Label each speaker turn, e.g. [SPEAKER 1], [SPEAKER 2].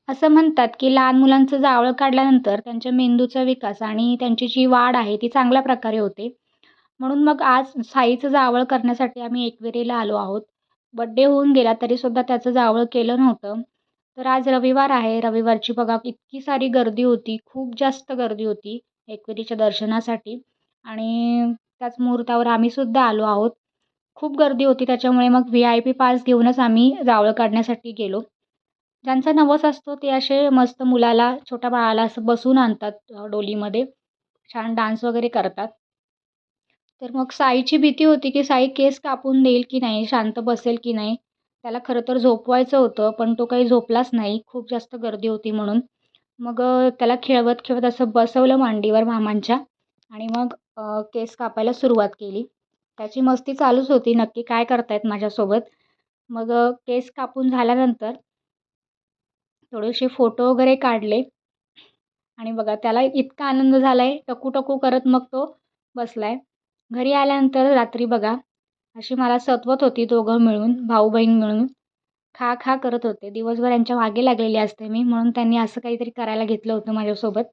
[SPEAKER 1] असं म्हणतात, की लहान मुलांचं जावळ काढल्यानंतर त्यांच्या मेंदूचा विकास आणि त्यांची जी वाढ आहे ती चांगल्या प्रकारे होते. म्हणून मग आज साईचं जावळ करण्यासाठी आम्ही एकविरेला आलो आहोत. बड्डे होऊन गेला तरीसुद्धा त्याचं जावळ केलं नव्हतं. तर आज रविवार आहे. रविवारची बघा इतकी सारी गर्दी होती. खूप जास्त गर्दी होती एकविरीच्या दर्शनासाठी आणि त्याच मुहूर्तावर आम्हीसुद्धा आलो आहोत. खूप गर्दी होती त्याच्यामुळे मग व्ही-आय-पी पास घेऊनच आम्ही जावळ काढण्यासाठी गेलो. ज्यांचा नवस असतो ते असे मस्त मुलाला, छोट्या बाळाला असं बसवून आणतात डोलीमध्ये. छान डान्स वगैरे करतात. तर मग साईची भीती होती, की साई केस कापून देईल की नाही, शांत बसेल की नाही. त्याला खरं तर झोपवायचं होतं, पण तो काही झोपलाच नाही. खूप जास्त गर्दी होती म्हणून. मग त्याला खेळवत-खेळवत असं बसवलं मांडीवर मामांच्या आणि मग केस कापायला सुरुवात केली. त्याची मस्ती चालूच होती, नक्की काय करतायत माझ्यासोबत. मग केस कापून झाल्यानंतर थोडेसे फोटो वगैरे काढले आणि बघा त्याला इतका आनंद झालाय, टकू-टकू करत मग तो बसलाय. घरी आल्यानंतर रात्री बघा, अशी मला सतवत होती दोघं मिळून, भाऊ-बहीण मिळून. खा, खा करत होते. दिवसभर यांच्या मागे लागलेली असते मी, म्हणून त्यांनी असं काहीतरी करायला घेतलं होतं माझ्यासोबत.